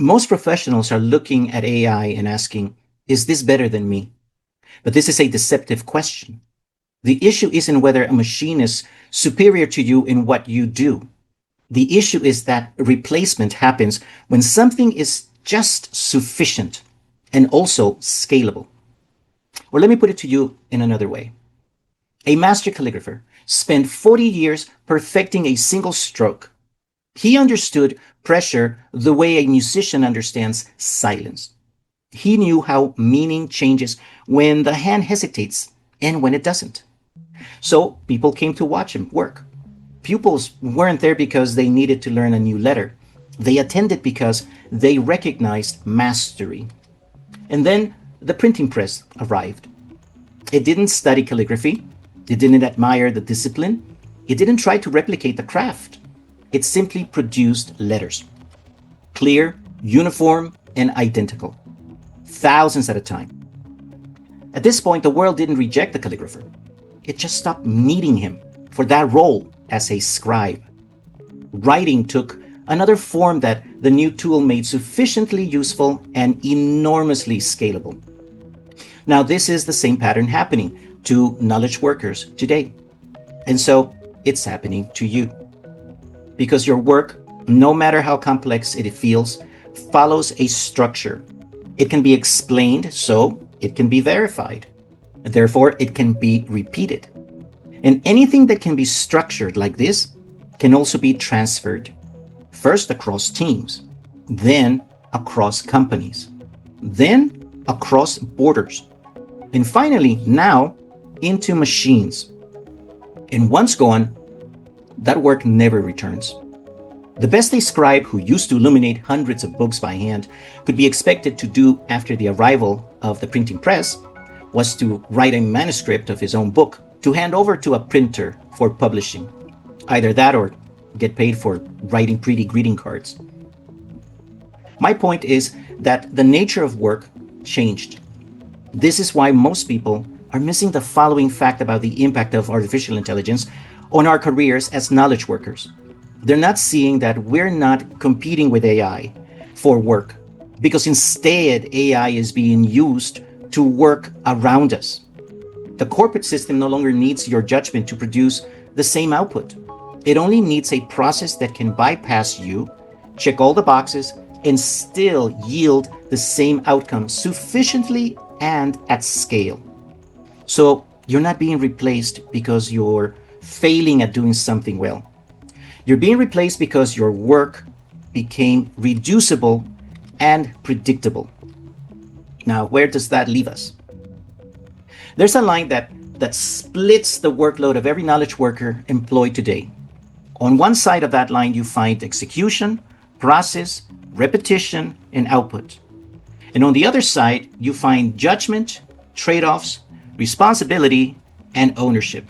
Most professionals are looking at AI and asking, is this better than me? But this is a deceptive question. The issue isn't whether a machine is superior to you in what you do. The issue is that replacement happens when something is just sufficient and also scalable. Or let me put it to you in another way. A master calligrapher spent 40 years perfecting a single stroke. He understood pressure the way a musician understands silence. He knew how meaning changes when the hand hesitates and when it doesn't. So people came to watch him work. Pupils weren't there because they needed to learn a new letter. They attended because they recognized mastery. And then the printing press arrived. It didn't study calligraphy. It didn't admire the discipline. It didn't try to replicate the craft. It simply produced letters. Clear, uniform, and identical. Thousands at a time. At this point, the world didn't reject the calligrapher. It just stopped needing him for that role as a scribe. Writing took another form that the new tool made sufficiently useful and enormously scalable. Now, this is the same pattern happening to knowledge workers today. And so it's happening to you. Because your work, no matter how complex it feels, follows a structure. It can be explained, so it can be verified. Therefore, it can be repeated. And anything that can be structured like this can also be transferred. First across teams, then across companies, then across borders, and finally now into machines. And once gone, that work never returns. The best a scribe who used to illuminate hundreds of books by hand could be expected to do after the arrival of the printing press was to write a manuscript of his own book to hand over to a printer for publishing. Either that or get paid for writing pretty greeting cards. My point is that the nature of work changed. This is why most people are missing the following fact about the impact of artificial intelligence on our careers as knowledge workers. They're not seeing that we're not competing with AI for work, because instead AI is being used to work around us. The corporate system no longer needs your judgment to produce the same output. It only needs a process that can bypass you, check all the boxes, and still yield the same outcome sufficiently and at scale. So you're not being replaced because you're failing at doing something well. You're being replaced because your work became reducible and predictable. Now, where does that leave us? There's a line that splits the workload of every knowledge worker employed today. On one side of that line, you find execution, process, repetition, and output. And on the other side, you find judgment, trade-offs, responsibility, and ownership.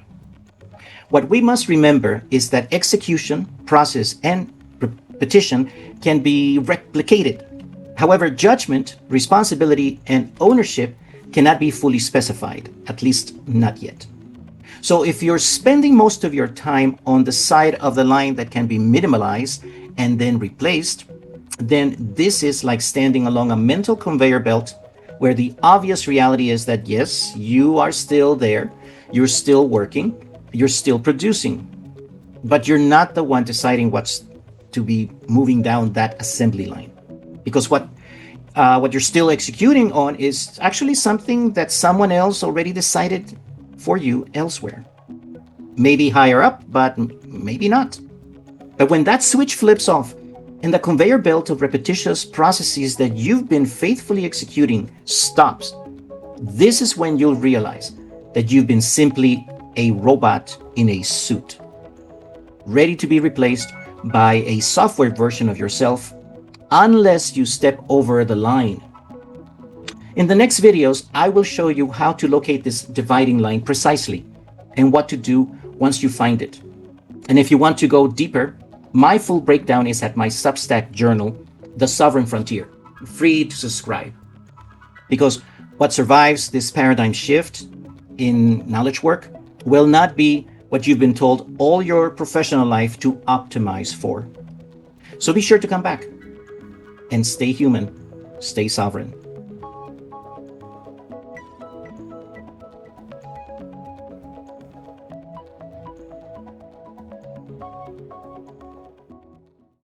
What we must remember is that execution, process, and repetition can be replicated. However, judgment, responsibility, and ownership cannot be fully specified, at least not yet. So if you're spending most of your time on the side of the line that can be minimalized and then replaced, then this is like standing along a mental conveyor belt where the obvious reality is that yes, you are still there, you're still working, you're still producing, but you're not the one deciding what's to be moving down that assembly line. Because what you're still executing on is actually something that someone else already decided for you elsewhere. Maybe higher up, but maybe not. But when that switch flips off and the conveyor belt of repetitious processes that you've been faithfully executing stops, this is when you'll realize that you've been simply a robot in a suit, ready to be replaced by a software version of yourself unless you step over the line. In the next videos, I will show you how to locate this dividing line precisely and what to do once you find it. And if you want to go deeper, my full breakdown is at my Substack journal, The Sovereign Frontier, free to subscribe. Because what survives this paradigm shift in knowledge work will not be what you've been told all your professional life to optimize for. So be sure to come back. And stay human, stay sovereign.